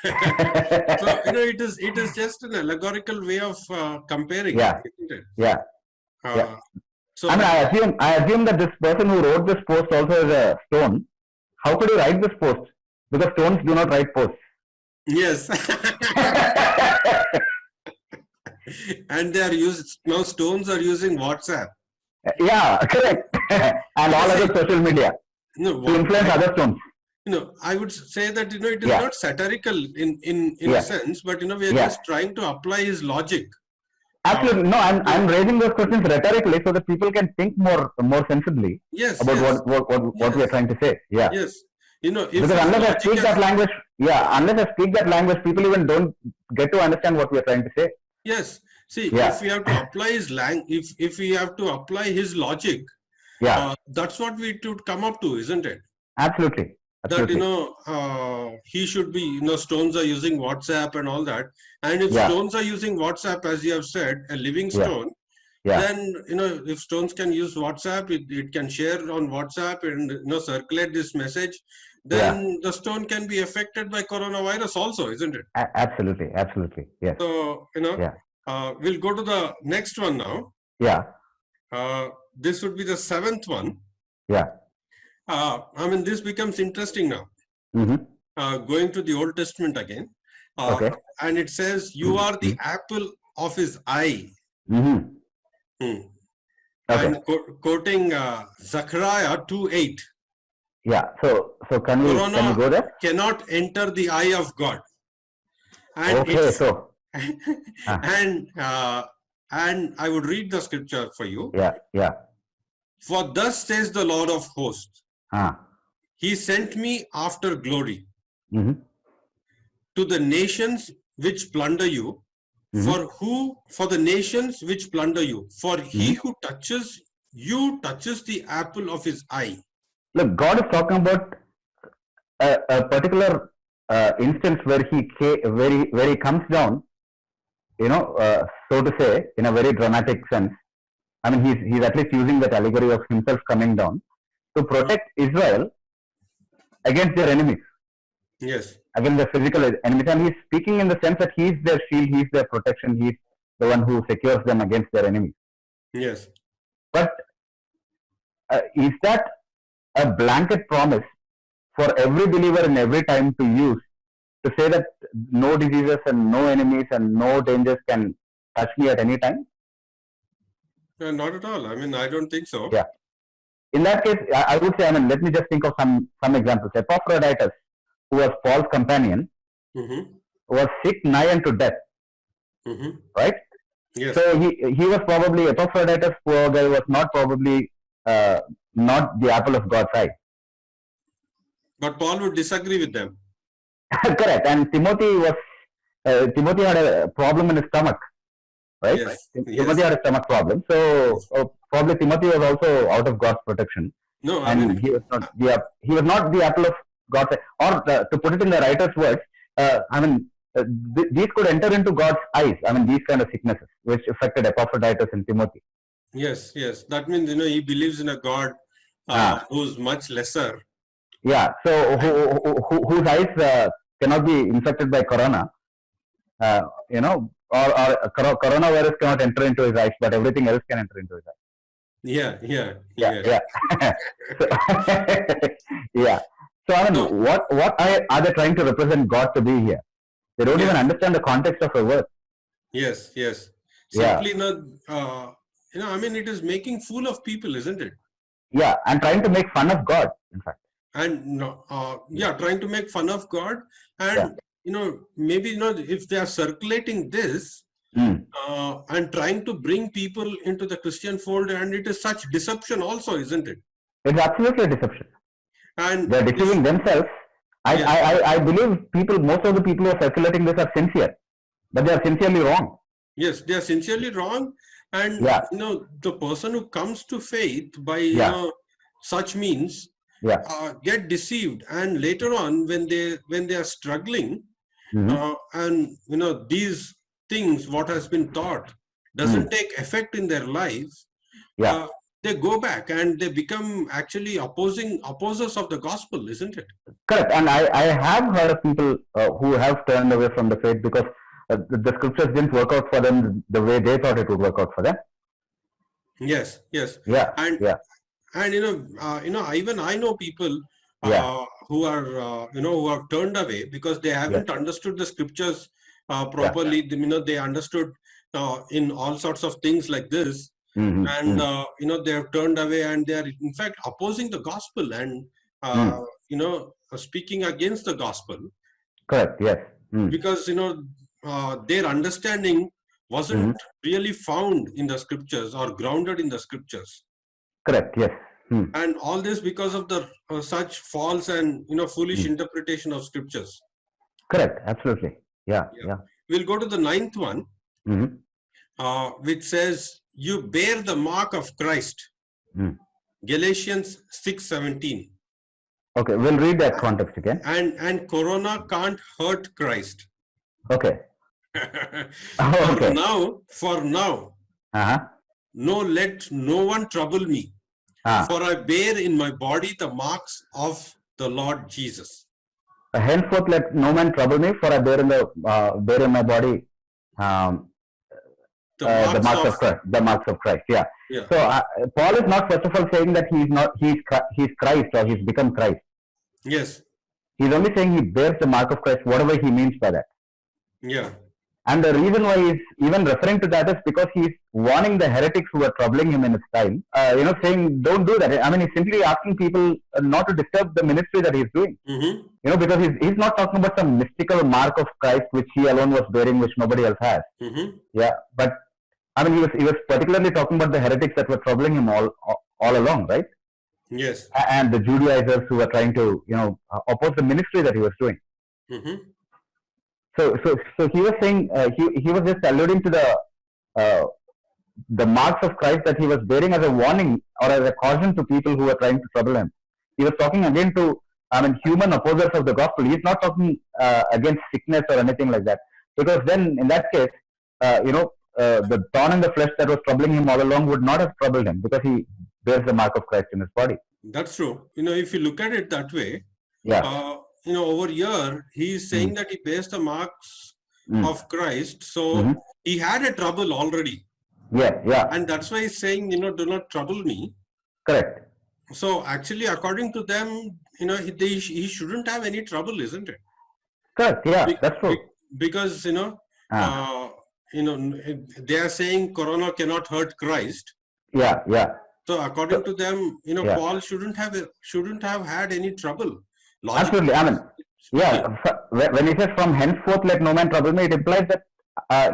Speaker 1: So it is just an allegorical way of comparing.
Speaker 2: Yeah.
Speaker 1: Isn't it?
Speaker 2: Yeah.
Speaker 1: So
Speaker 2: I assume that this person who wrote this post also is a stone. How could he write this post? Because stones do not write posts.
Speaker 1: Yes. And they are now stones are using WhatsApp.
Speaker 2: Yeah, correct. And all other social media to influence other stones.
Speaker 1: I would say that it is not satirical in a sense, but we are just trying to apply his logic.
Speaker 2: Absolutely. No, I'm raising those questions rhetorically so that people can think more sensibly about what we are trying to say. Yeah.
Speaker 1: Yes.
Speaker 2: Because unless I speak that language, people even don't get to understand what we are trying to say.
Speaker 1: Yes. See, if we have to apply his if we have to apply his logic, that's what we should come up to, isn't it?
Speaker 2: Absolutely.
Speaker 1: That he should be, stones are using WhatsApp and all that, and if stones are using WhatsApp, as you have said, a living stone, then if stones can use WhatsApp, it can share on WhatsApp and circulate this message. then the stone can be affected by coronavirus also, isn't it?
Speaker 2: Absolutely, absolutely. Yes.
Speaker 1: So, we'll go to the next one now.
Speaker 2: Yeah.
Speaker 1: This would be the seventh one.
Speaker 2: Yeah.
Speaker 1: I mean, this becomes interesting now.
Speaker 2: Mm-hmm.
Speaker 1: Going to the Old Testament again.
Speaker 2: Okay.
Speaker 1: And it says, you are the apple of his eye.
Speaker 2: Mm-hmm.
Speaker 1: Hmm.
Speaker 2: Okay.
Speaker 1: And quoting Zechariah 2:8.
Speaker 2: Yeah. So can we go there?
Speaker 1: Cannot enter the eye of God. And
Speaker 2: okay. So.
Speaker 1: and I would read the scripture for you.
Speaker 2: Yeah. Yeah.
Speaker 1: For thus says the Lord of hosts, He sent me after glory to the nations which plunder you. For the nations which plunder you, for he who touches you touches the apple of his eye.
Speaker 2: Look, God is talking about a particular instance where he comes down, so to say, in a very dramatic sense. I mean, he's at least using that allegory of himself coming down to protect Israel against their enemies.
Speaker 1: Yes.
Speaker 2: Against the physical enemies, and he's speaking in the sense that he's their shield, he's their protection, he's the one who secures them against their enemies.
Speaker 1: Yes.
Speaker 2: But is that a blanket promise for every believer in every time to use to say that no diseases and no enemies and no dangers can touch me at any time?
Speaker 1: Not at all. I mean, I don't think so.
Speaker 2: Yeah. In that case, I would say, I mean, let me just think of some examples. Epaphroditus, who was Paul's companion, was sick nigh unto death. Right?
Speaker 1: Yes.
Speaker 2: So he was probably, Epaphroditus, poor guy, was not probably not the apple of God's eye.
Speaker 1: But Paul would disagree with them.
Speaker 2: Correct. And Timothy had a problem in his stomach. Right?
Speaker 1: Yes.
Speaker 2: Timothy had a stomach problem. So probably Timothy was also out of God's protection.
Speaker 1: No,
Speaker 2: and he was not the apple of God's eye. Or to put it in the writer's words, these could enter into God's eyes. I mean, these kind of sicknesses which affected Epaphroditus and Timothy.
Speaker 1: Yes, yes. That means, he believes in a God who's much lesser.
Speaker 2: Yeah. So whose eyes cannot be infected by corona, or coronavirus cannot enter into his eyes, but everything else can enter into his eyes.
Speaker 1: Yeah.
Speaker 2: Yeah. So I mean, what are they trying to represent God to be here? They don't even understand the context of the word.
Speaker 1: Yes. Simply it is making fool of people, isn't it?
Speaker 2: Yeah, and trying to make fun of God, in fact.
Speaker 1: And trying to make fun of God, and maybe if they are circulating this and trying to bring people into the Christian fold, and it is such deception also, isn't it?
Speaker 2: It's absolutely a deception.
Speaker 1: And
Speaker 2: they're deceiving themselves. I believe most of the people who are circulating this are sincere, but they are sincerely wrong.
Speaker 1: Yes, they are sincerely wrong. And the person who comes to faith by such means get deceived, and later on when they are struggling, and these things what has been taught doesn't take effect in their lives, they go back and they become actually opposers of the gospel, isn't it?
Speaker 2: Correct. And I have heard of people who have turned away from the faith because the scriptures didn't work out for them the way they thought it would work out for them.
Speaker 1: Yes. And even I know people who are who have turned away because they haven't understood the scriptures properly. They understood in all sorts of things like this, and they have turned away, and they are in fact opposing the gospel and speaking against the gospel.
Speaker 2: Correct. Yes.
Speaker 1: Because their understanding wasn't really found in the scriptures or grounded in the scriptures.
Speaker 2: Correct. Yes.
Speaker 1: And all this because of the such false and foolish interpretation of scriptures.
Speaker 2: Correct. Absolutely. Yeah.
Speaker 1: We'll go to the ninth one, which says, "You bear the mark of Christ." Galatians 6:17.
Speaker 2: Okay, we'll read that context again.
Speaker 1: And corona can't hurt Christ.
Speaker 2: Okay.
Speaker 1: For now, let no one trouble me. For I bear in my body the marks of the Lord Jesus.
Speaker 2: Henceforth, let no man trouble me, for I bear in my body um, the marks of Christ. The marks of Christ. Yeah.
Speaker 1: Yeah.
Speaker 2: So Paul is not first of all saying that he's Christ or he's become Christ.
Speaker 1: Yes.
Speaker 2: He's only saying he bears the mark of Christ, whatever he means by that.
Speaker 1: Yeah.
Speaker 2: And the reason why he's even referring to that is because he's warning the heretics who are troubling him in his time, saying, don't do that. I mean, he's simply asking people not to disturb the ministry that he's doing.
Speaker 1: Mm-hmm.
Speaker 2: Because he's not talking about some mystical mark of Christ which he alone was bearing, which nobody else has.
Speaker 1: Mm-hmm.
Speaker 2: Yeah, but I mean, he was particularly talking about the heretics that were troubling him all along, right?
Speaker 1: Yes.
Speaker 2: And the Judaizers who were trying to, oppose the ministry that he was doing.
Speaker 1: Mm-hmm.
Speaker 2: So he was saying, he was just alluding to the marks of Christ that he was bearing as a warning or as a caution to people who were trying to trouble him. He was talking again to, human opposers of the gospel. He's not talking against sickness or anything like that. Because then, in that case, the thorn in the flesh that was troubling him all along would not have troubled him because he bears the mark of Christ in his body.
Speaker 1: That's true. If you look at it that way,
Speaker 2: yeah.
Speaker 1: Over here, he is saying that he bears the marks of Christ. So he had a trouble already.
Speaker 2: Yeah.
Speaker 1: And that's why he's saying, do not trouble me.
Speaker 2: Correct.
Speaker 1: So actually, according to them, he shouldn't have any trouble, isn't it?
Speaker 2: Correct. Yeah, that's true.
Speaker 1: Because, they are saying Corona cannot hurt Christ.
Speaker 2: Yeah.
Speaker 1: So according to them, Paul shouldn't have had any trouble.
Speaker 2: Absolutely. When he says from henceforth let no man trouble me, it implies that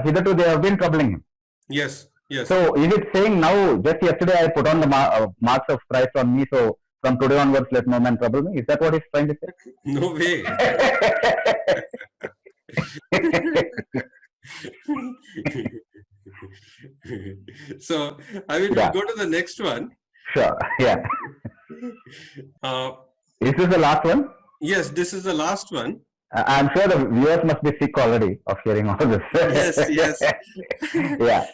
Speaker 2: hitherto they have been troubling him.
Speaker 1: Yes.
Speaker 2: So is it saying now, just yesterday I put on the marks of Christ on me, so from today onwards let no man trouble me? Is that what he's trying to say?
Speaker 1: No way. So, we'll go to the next one.
Speaker 2: Sure. Yeah. Is this the last one?
Speaker 1: Yes, this is the last one.
Speaker 2: I'm sure the viewers must be sick already of hearing all this.
Speaker 1: Yes.
Speaker 2: Yeah.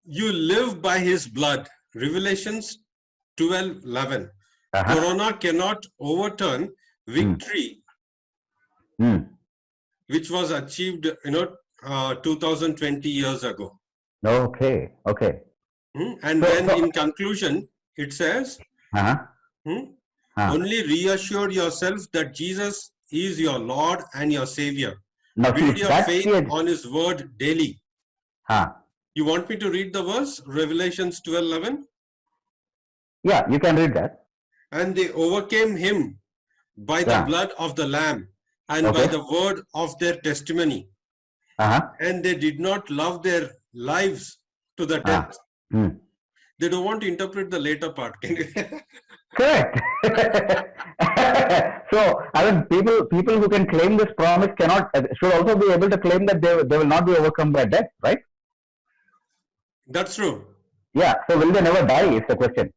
Speaker 1: You live by his blood. Revelations 12:11. Corona cannot overturn victory, which was achieved, 2020 years ago.
Speaker 2: Okay.
Speaker 1: And then in conclusion, it says, only reassure yourself that Jesus is your Lord and your Savior.
Speaker 2: Now,
Speaker 1: build your faith on his word daily. You want me to read the verse? Revelations 12:11?
Speaker 2: Yeah, you can read that.
Speaker 1: And they overcame him by the blood of the Lamb and by the word of their testimony. And they did not love their lives to the death. They don't want to interpret the later part.
Speaker 2: Correct. So, people who can claim this promise should also be able to claim that they will not be overcome by death, right?
Speaker 1: That's true.
Speaker 2: Yeah. So, will they never die? Is the question.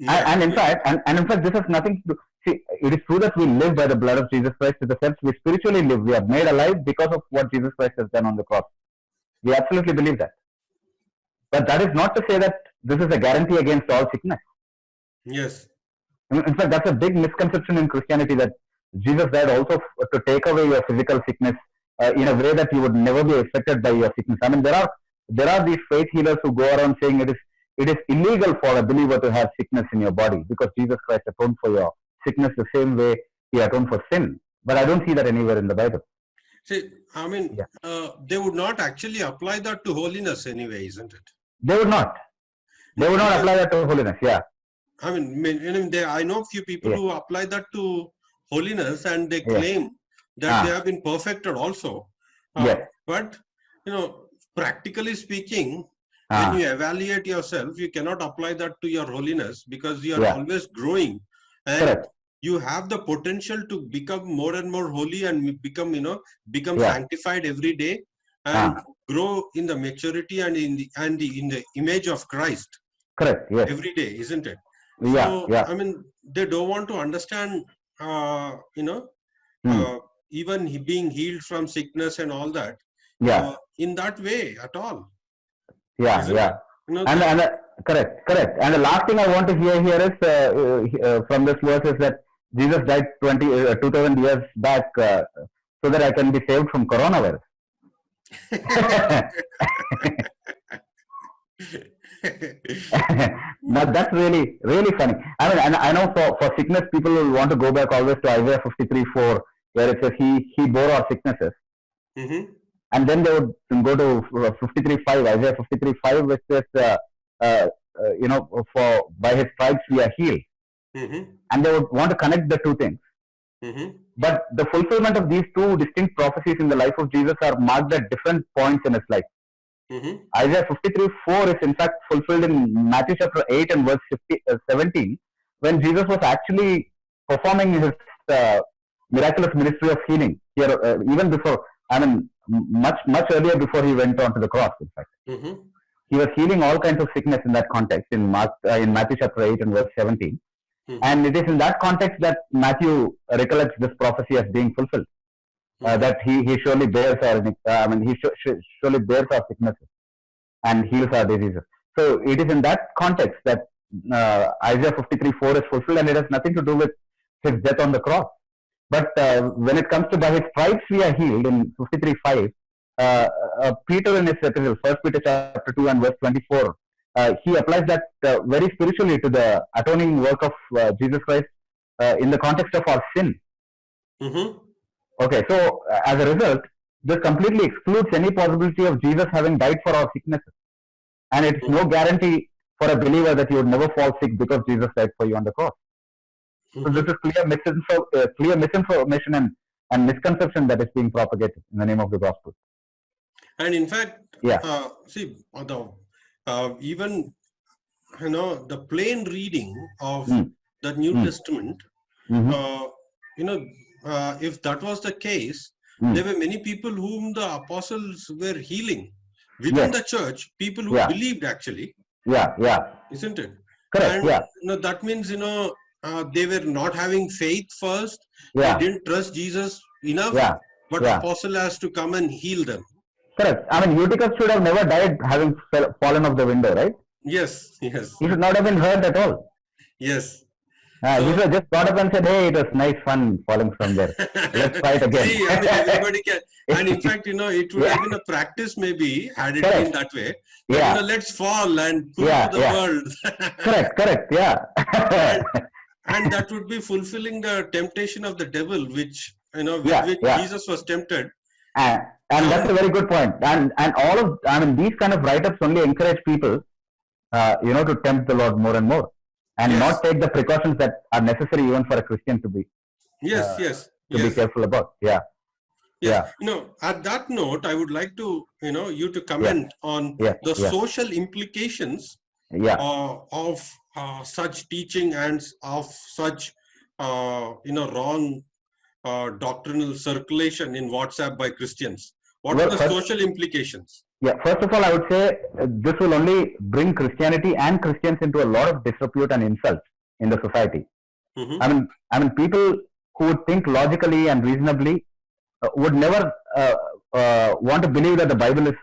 Speaker 2: And in fact, this has nothing to do. See, it is true that we live by the blood of Jesus Christ in the sense we spiritually live. We are made alive because of what Jesus Christ has done on the cross. We absolutely believe that. But that is not to say that this is a guarantee against all sickness.
Speaker 1: Yes.
Speaker 2: In fact, that's a big misconception in Christianity that Jesus died also to take away your physical sickness in a way that you would never be affected by your sickness. I mean, there are these faith healers who go around saying it is illegal for a believer to have sickness in your body because Jesus Christ atoned for your sickness the same way he atoned for sin. But I don't see that anywhere in the Bible.
Speaker 1: See, they would not actually apply that to holiness anyway, isn't it?
Speaker 2: They would not. They would not apply that to holiness. Yeah.
Speaker 1: I know a few people who apply that to holiness and they claim that they have been perfected also. But, practically speaking, when you evaluate yourself, you cannot apply that to your holiness because you are always growing and you have the potential to become more and more holy and become sanctified every day and grow in the maturity and in the image of Christ.
Speaker 2: Correct. Yes.
Speaker 1: Every day, isn't it?
Speaker 2: Yeah.
Speaker 1: So, they don't want to understand, even being healed from sickness and all that.
Speaker 2: Yeah.
Speaker 1: In that way at all.
Speaker 2: Yeah. And correct. And the last thing I want to hear here is from this verse is that Jesus died 2000 years back so that I can be saved from coronavirus. Now that's really funny. I mean, and I know for sickness, people will want to go back always to Isaiah 53:4, where it says he bore our sicknesses.
Speaker 1: Mm-hmm.
Speaker 2: And then they would go to 53:5, Isaiah 53:5, which says, for by his stripes we are healed.
Speaker 1: Mm-hmm.
Speaker 2: And they would want to connect the two things.
Speaker 1: Mm-hmm.
Speaker 2: But the fulfillment of these two distinct prophecies in the life of Jesus are marked at different points in his life.
Speaker 1: Mm-hmm.
Speaker 2: Isaiah 53:4 is in fact fulfilled in Matthew chapter 8 and verse 17, when Jesus was actually performing his miraculous ministry of healing here, even before, much earlier before he went on to the cross, in fact.
Speaker 1: Mm-hmm.
Speaker 2: He was healing all kinds of sickness in that context in Matthew chapter 8 and verse 17. Mm-hmm. And it is in that context that Matthew recollects this prophecy as being fulfilled. That he surely bears surely bears our sicknesses and heals our diseases. So it is in that context that Isaiah 53:4 is fulfilled, and it has nothing to do with his death on the cross. But when it comes to by his stripes we are healed in 53:5, Peter in his epistle, 1 Peter chapter 2 and verse 24, he applies that very spiritually to the atoning work of Jesus Christ in the context of our sin.
Speaker 1: Mm-hmm.
Speaker 2: Okay, so as a result, this completely excludes any possibility of Jesus having died for our sicknesses. And it's no guarantee for a believer that you would never fall sick because Jesus died for you on the cross. So this is clear misinformation and misconception that is being propagated in the name of the gospel.
Speaker 1: And in fact, even the plain reading of the New Testament, if that was the case, there were many people whom the apostles were healing within the church, people who believed actually. Isn't it?
Speaker 2: Correct.
Speaker 1: And that means they were not having faith first. They didn't trust Jesus enough. But the apostle has to come and heal them.
Speaker 2: Correct. I mean, Eutychus should have never died having fallen off the window, right?
Speaker 1: Yes.
Speaker 2: He should not have been hurt at all.
Speaker 1: Yes.
Speaker 2: He should have just got up and said, "Hey, it was nice fun falling from there. Let's try it again."
Speaker 1: See, everybody can. And in fact, it would have been a practice maybe had it been that way. But, let's fall and prove to the world.
Speaker 2: Correct.
Speaker 1: And that would be fulfilling the temptation of the devil, which with which Jesus was tempted.
Speaker 2: And that's a very good point. And these kind of write-ups only encourage people, to tempt the Lord more and more, and not take the precautions that are necessary even for a Christian to be. Be careful about.
Speaker 1: At that note, I would like to, you to comment on the social implications of such teaching and of such, wrong doctrinal circulation in WhatsApp by Christians. What are the social implications?
Speaker 2: First of all, I would say this will only bring Christianity and Christians into a lot of disrepute and insult in the society. I mean, people who would think logically and reasonably would never want to believe that the Bible is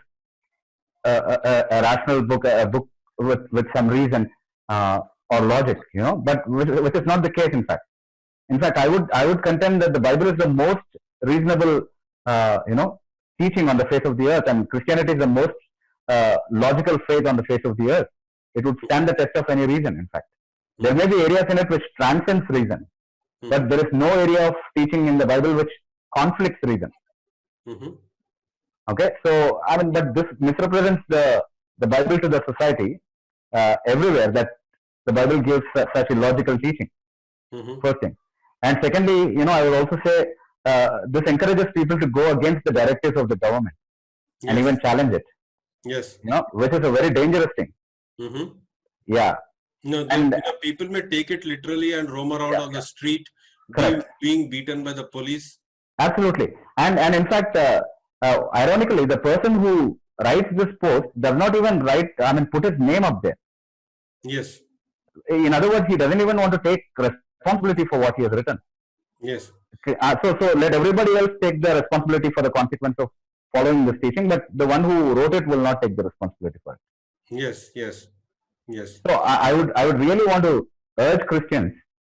Speaker 2: a rational book, a book with some reason or logic, but which is not the case. In fact, I would contend that the Bible is the most reasonable, teaching on the face of the earth, and Christianity is the most logical faith on the face of the earth. It would stand the test of any reason. In fact, there may be areas in it which transcends reason, but there is no area of teaching in the Bible which conflicts reason. Okay, so but this misrepresents the Bible to the society everywhere, that the Bible gives such illogical teaching. First thing. And secondly, I would also say this encourages people to go against the directives of the government and even challenge it.
Speaker 1: Yes.
Speaker 2: Which is a very dangerous thing.
Speaker 1: People may take it literally and roam around on the street, being beaten by the police.
Speaker 2: Absolutely. And in fact, ironically, the person who writes this post does not even put his name up there.
Speaker 1: Yes.
Speaker 2: In other words, he doesn't even want to take responsibility for what he has written.
Speaker 1: Yes.
Speaker 2: So let everybody else take the responsibility for the consequence of following this teaching, but the one who wrote it will not take the responsibility for it.
Speaker 1: Yes, yes, yes,
Speaker 2: So I would really want to urge Christians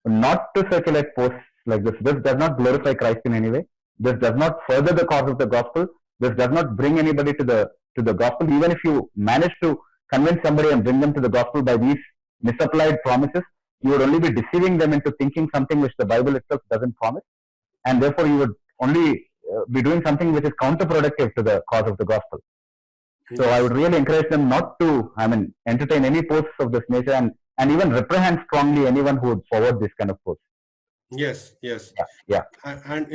Speaker 2: not to circulate posts like this. This does not glorify Christ in any way. This does not further the cause of the gospel. This does not bring anybody to the gospel. Even if you manage to convince somebody and bring them to the gospel by these misapplied promises, you would only be deceiving them into thinking something which the Bible itself doesn't promise, and therefore you would only be doing something which is counterproductive to the cause of the gospel. So I would really encourage them not to, entertain any posts of this nature, and even reprehend strongly anyone who would forward this kind of posts.
Speaker 1: yes, yes.
Speaker 2: Yeah.
Speaker 1: And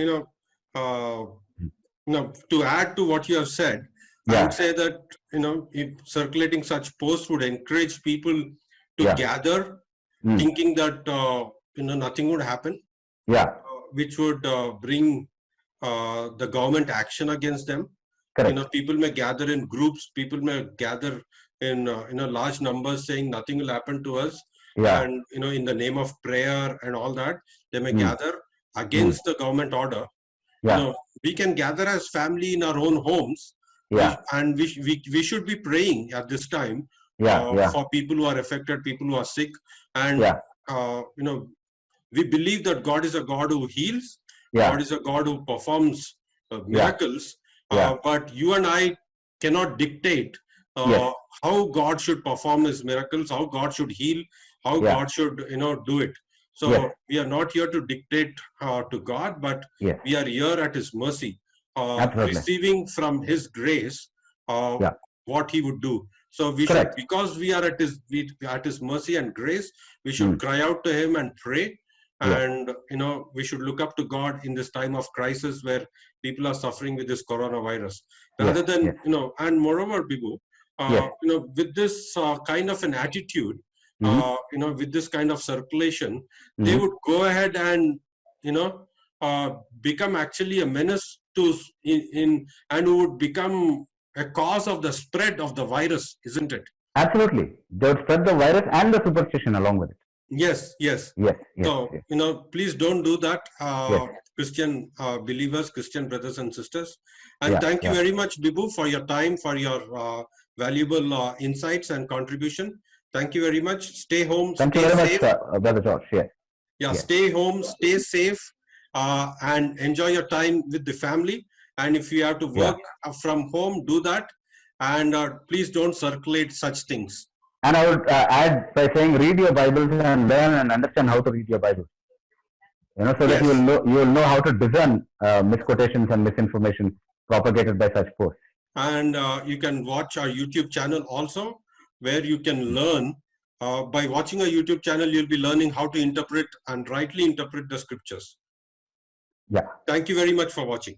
Speaker 1: to add to what you have said, I
Speaker 2: Yeah.
Speaker 1: would say that, if circulating such posts would encourage people to
Speaker 2: Yeah.
Speaker 1: gather,
Speaker 2: Mm.
Speaker 1: thinking that, nothing would happen,
Speaker 2: Yeah.
Speaker 1: which would bring the government action against them.
Speaker 2: Correct.
Speaker 1: People may gather in groups, people may gather in, large numbers saying nothing will happen to us.
Speaker 2: Yeah.
Speaker 1: And, in the name of prayer and all that, they may
Speaker 2: Mm.
Speaker 1: gather against the government order.
Speaker 2: Yeah.
Speaker 1: We can gather as family in our own homes.
Speaker 2: Yeah.
Speaker 1: And we should be praying at this time
Speaker 2: Yeah.
Speaker 1: for people who are affected, people who are sick. And,
Speaker 2: Yeah.
Speaker 1: we believe that God is a God who heals.
Speaker 2: Yeah.
Speaker 1: God is a God who performs miracles.
Speaker 2: Yeah.
Speaker 1: But you and I cannot dictate
Speaker 2: Yes.
Speaker 1: how God should perform his miracles, how God should heal, how
Speaker 2: Yeah.
Speaker 1: God should, do it. So
Speaker 2: Yes.
Speaker 1: we are not here to dictate to God, but
Speaker 2: Yes.
Speaker 1: we are here at his mercy,
Speaker 2: Absolutely.
Speaker 1: receiving from his grace
Speaker 2: Yeah.
Speaker 1: what he would do. So we
Speaker 2: Correct.
Speaker 1: should, because we are at his mercy and grace, we should cry out to him and pray.
Speaker 2: Yeah.
Speaker 1: And, we should look up to God in this time of crisis where people are suffering with this coronavirus. Rather
Speaker 2: Yes.
Speaker 1: than,
Speaker 2: Yes.
Speaker 1: and moreover, Bibu,
Speaker 2: Yes.
Speaker 1: with this kind of an attitude,
Speaker 2: Mhm.
Speaker 1: with this kind of circulation, they
Speaker 2: Mhm.
Speaker 1: would go ahead and, become actually a menace to and would become a cause of the spread of the virus, isn't it?
Speaker 2: Absolutely. They would spread the virus and the superstition along with it.
Speaker 1: Yes, yes.
Speaker 2: Yes. Yes.
Speaker 1: So,
Speaker 2: Yes.
Speaker 1: please don't do that,
Speaker 2: Yes.
Speaker 1: Christian believers, Christian brothers and sisters. And
Speaker 2: Yeah.
Speaker 1: thank you
Speaker 2: Yeah.
Speaker 1: very much, Bibu, for your time, for your valuable insights and contribution. Thank you very much. Stay home,
Speaker 2: Thank you
Speaker 1: stay
Speaker 2: very
Speaker 1: safe.
Speaker 2: much, Brother George. Yes.
Speaker 1: Yeah,
Speaker 2: Yes.
Speaker 1: stay home, stay safe, and enjoy your time with the family. And if you have to work from home, do that. And please don't circulate such things.
Speaker 2: And I would add by saying, read your Bibles and learn and understand how to read your Bible. So that
Speaker 1: Yes.
Speaker 2: you will know how to discern misquotations and misinformation propagated by such posts.
Speaker 1: And you can watch our YouTube channel also, where you can learn. By watching our YouTube channel, you'll be learning how to interpret and rightly interpret the scriptures.
Speaker 2: Yeah.
Speaker 1: Thank you very much for watching.